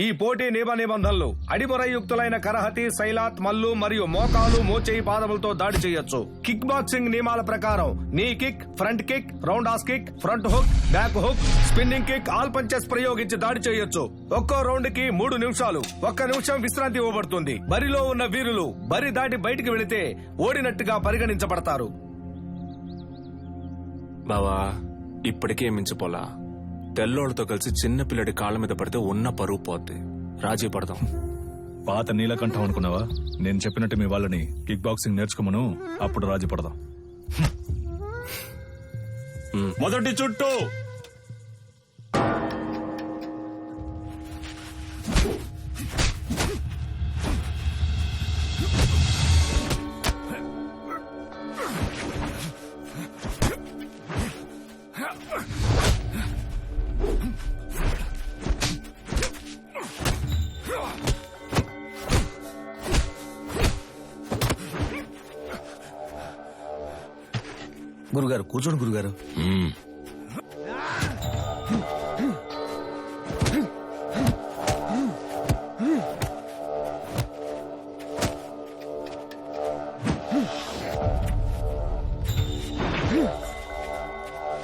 ఈ పోటీ నిబంధనలు అడిమొరయుక్తులైన కరహతి, సైలాత్, మల్లు మరియు మోకాలు, మోచేయి, పాదములతో దాడి చేయొచ్చు. కిక్ బాక్సింగ్ నియమాల ప్రకారం నీ kick, front kick, round has kick, front hook, back hook, spinning kick, all punches ప్రయోగించి దాడి చేయొచ్చు. ఒక్కో రౌండ్ కి 3 నిమిషాలు, 1 నిమిషం విశ్రాంతి ఇవ్వబడుతుంది. బరిలో ఉన్న వీరులు బరి దాటి బయటికి వెళితే ఓడినట్టుగా పరిగణించబడతారు. బావా ఇప్పటికే మించిపోలా. తెల్లోళ్లతో కలిసి చిన్న పిల్లడి కాళ్ళ మీద పడితే ఉన్న పరువు పోద్ది. రాజీ పడదాం. పాత నీలకంఠం అనుకున్నావా? నేను చెప్పినట్టు మీ వాళ్ళని కిక్ బాక్సింగ్ నేర్చుకోమను, అప్పుడు రాజీ పడదాం. మొదటి చుట్టూ గురుగారు కూర్చోండి గురుగారు.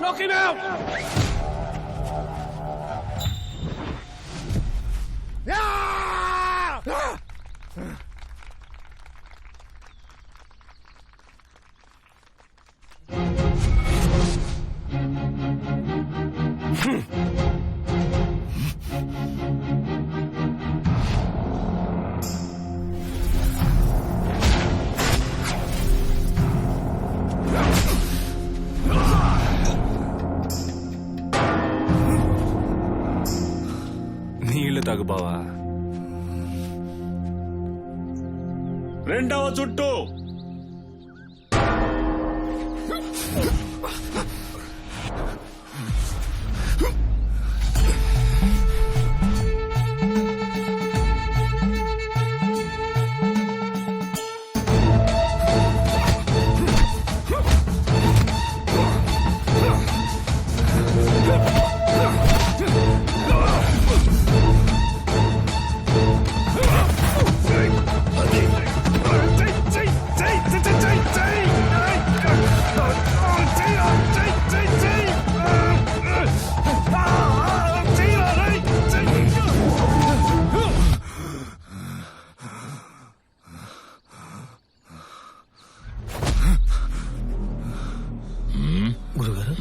Knock him out! నీళ్లు తాగు బావా. రెండవ చుట్టూ గురుగారు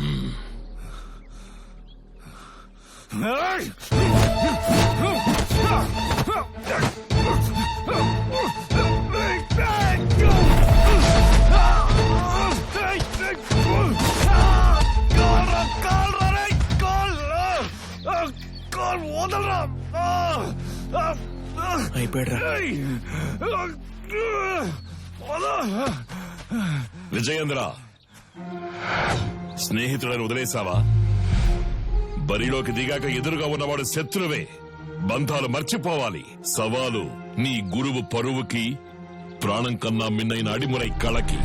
విజయేంద్ర, స్నేహితులను వదిలేశావా? బరిలోకి దిగాక ఎదురుగా ఉన్నవాడు శత్రువే. బంధాలు మర్చిపోవాలి. సవాలు నీ గురువు పరువుకి, ప్రాణం కన్నా మిన్నైన అడిమురై కళకి.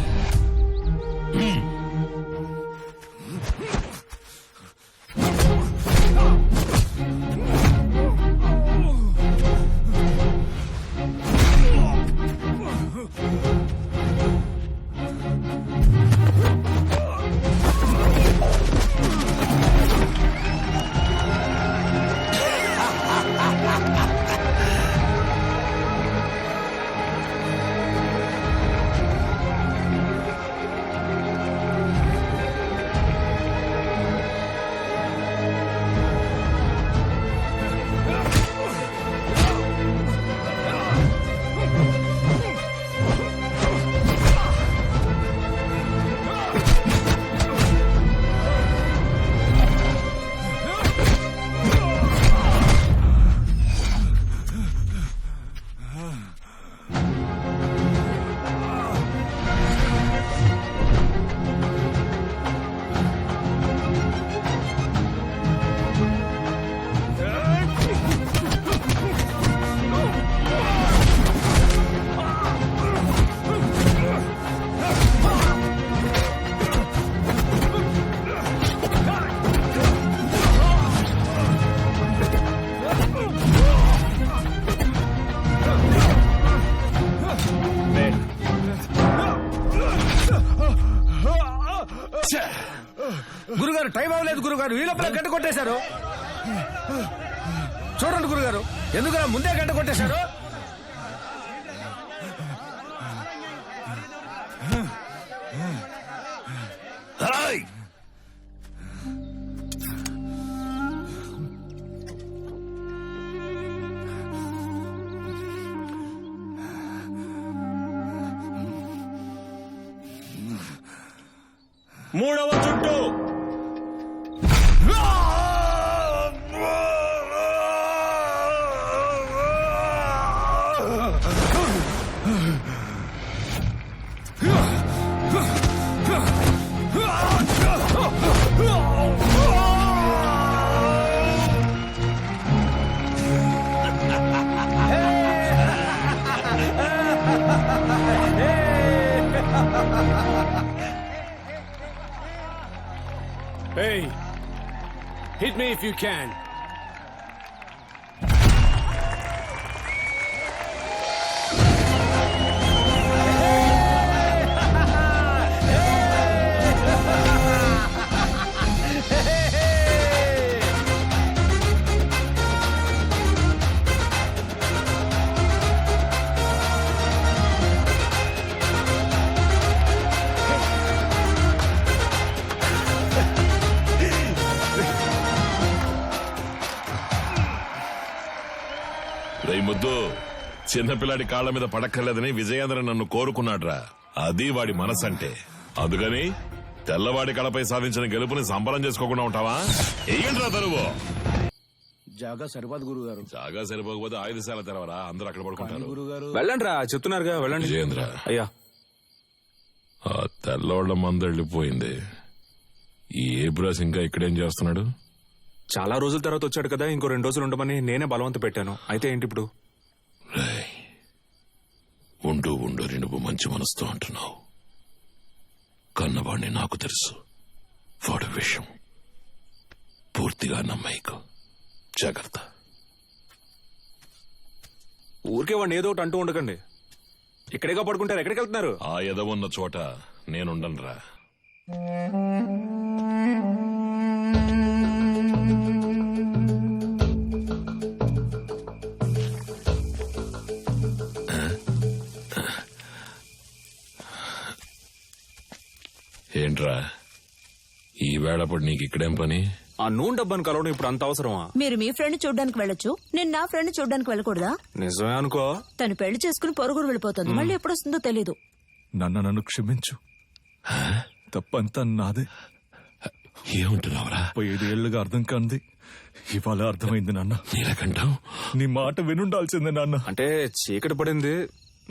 టైం అవ్వలేదు గురుగారు, ఈ లోపల గంట కొట్టేశారు. చూడండి గురుగారు, ఎందుకలా ముందే గంట కొట్టేశారు? హాయ్! మూడవ చుట్టూ Hey, hit me if you can. రేయ్ ముద్దు, చిన్నపిల్లాడి కాళ్ల మీద పడక్కర్లేదని విజయేంద్ర నన్ను కోరుకున్నాడ్రా. అది వాడి మనసంటే. అందుకని తెల్లవాడి కళపై సాధించిన గెలుపుని సంబరం చేసుకోకుండా ఉంటావా? ఏంట్రా తరువు? జాగా సరిపోదు గురుగారు. జాగా సరిపోకపోతే ఆయుధశాల తెరవరా, అందరూ అక్కడ పడుకుంటారు. గురుగారు వెళ్ళండి రా, చెప్తున్నారుగా వెళ్ళండి. విజయేంద్ర, అయ్యా ఆ తెల్లవాళ్ల మంద వెళ్ళిపోయింది. ఈ ఏబ్రాస్ ఇంకా ఇక్కడేం చేస్తున్నాడు? చాలా రోజుల తర్వాత వచ్చాడు కదా, ఇంకో 2 రోజులు ఉండమని నేనే బలవంత పెట్టాను. అయితే ఏంటి ఇప్పుడు? రేయ్, ఉండు ఉండు నువ్వు మంచి మనసుతో అంటున్నావు. కన్నవాణ్ణి నాకు తెలుసు. వాడి విషయం పూర్తిగా నమ్మయ్యకు. జాగ్రత్త. ఊరికే వాడిని ఏదో ఒకటి అంటూ ఉండకండి. ఇక్కడేగా పడుకుంటారు, ఎక్కడికి వెళ్తున్నారు? ఆ ఎదవున్న చోట నేనుండనురా. ఏంట్రా ఈ వేళప్పుడు నీకు ఇక్కడేం పని? ఆ నూనె డబ్బాను కలవడం ఇప్పుడు అంత అవసరమా? మీరు మీ ఫ్రెండ్ చూడ్డానికి వెళ్ళొచ్చు, నేను నా ఫ్రెండ్ చూడ్డానికి వెళ్ళకూడదా? నిజమే అనుకో. తను పెళ్లి చేసుకుని పొరుగురు వెళ్ళిపోతుంది, మళ్ళీ ఎప్పుడు వస్తుందో తెలీదు. నన్ను క్షమించు. తప్పంతా నాదే. ఏముంటున్నావురా? 5 ఏళ్లుగా అర్థం కాంది ఇవాళ అర్థమైంది నాన్న. నీలకంఠం, నీ మాట వినుండాల్సిందే నాన్న. అంటే చీకటి పడింది,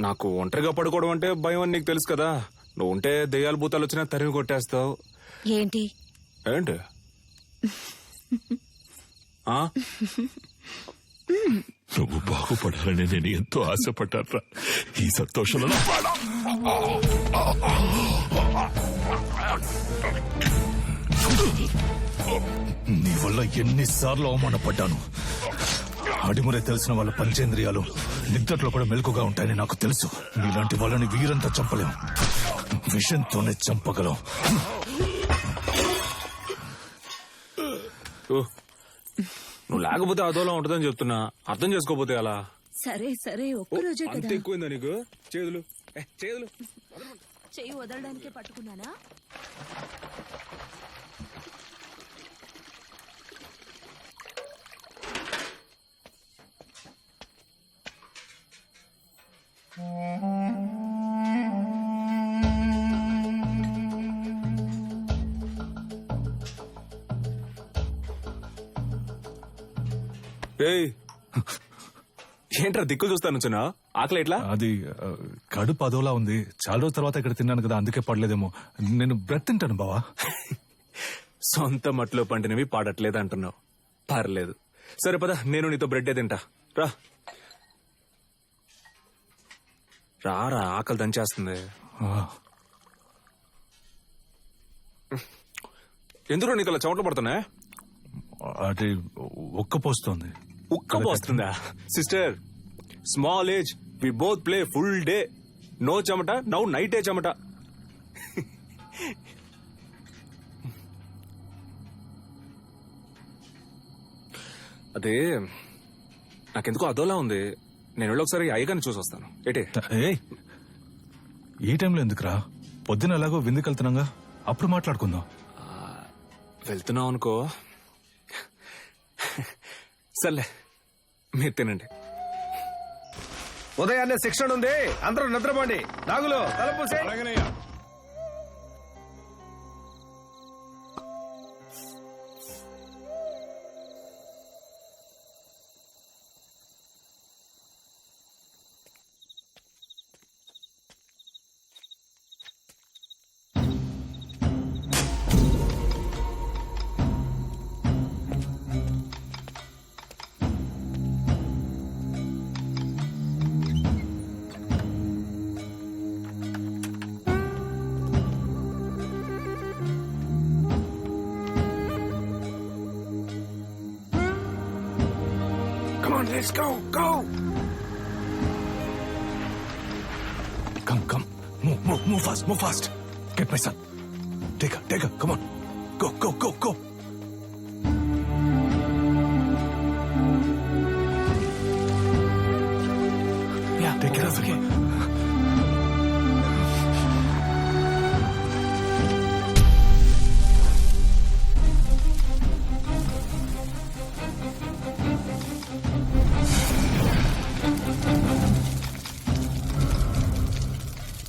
నాకు ఒంటరిగా పడుకోవడం అంటే భయం అని నీకు తెలుసు కదా. నువ్వు ఉంటే దెయ్యాలు భూతాలు వచ్చినా తరిమి కొట్టేస్తావు. ఏంటి ఏంటి? ఆ? నువ్వు బాగుపడాలని నేను ఎంతో ఆశపడ్డారా. ఈ సంతోషంలో నా ప్రాణం. నీ వల్ల ఎన్నిసార్లు అవమానపడ్డాను. అడిమురే తెలిసిన వాళ్ళ పంచేంద్రియాలు నిద్రలో కూడా మెలకుగా ఉంటాయని నాకు తెలుసు. నీలాంటి వాళ్ళని వీరంతా చంపలేం, విషంతోనే చంపగలం. ఓ, నువ్వు లేకపోతే అదోలా ఉంటుందని చెప్తున్నా, అర్థం చేసుకోపోతే అలా. సరే సరే, ఒక్కరోజే అంత కదా. ఎక్కువైందా నీకు? చేతులు చేతులు చెయ్యి వదలడానికే పట్టుకున్నానా? ఏయ్, ఏంట్రా దిక్కులు చూస్తా నుంచున్నా? ఆకలి ఎట్లా? అది కడుపు అదోలా ఉంది. చాలా రోజుల తర్వాత ఇక్కడ తిన్నాను కదా, అందుకే పడలేదేమో. నేను బ్రెడ్ తింటాను బావా. సొంత మట్లో పండినవి పాడట్లేదు అంటున్నావు. పర్లేదు, సరే పద, నేను నీతో బ్రెడ్డే తింటా. రా రా, ఆకలి దంచేస్తుంది. ఎందుకు నీకు అలా చెమటలు పడుతున్నాయి? అది ఉక్కపోస్తోంది. ఉక్కపోస్తుందా? Sister, small age, we both play full day. No చెమట, నౌ నైటే చెమట. అదే నాకెందుకో అదోలా ఉంది. నేను వెళ్ళి ఒకసారి అయ్యగారిని చూసి వస్తాను. ఏటే ఏయ్ ఈ టైంలో ఎందుకురా? పొద్దున ఎలాగో విందుకు వెళ్తున్నాగా, అప్పుడు మాట్లాడుకుందాం. వెళ్తున్నావు అనుకో. సర్లే మీరు తినండి. ఉదయాన్నే శిక్షణ ఉంది, అందరూ నిద్రపోండి. నాగులు తలపూసే. Come on, let's go, go. Come. Move fast. Get my son. Take her. Come on. Go.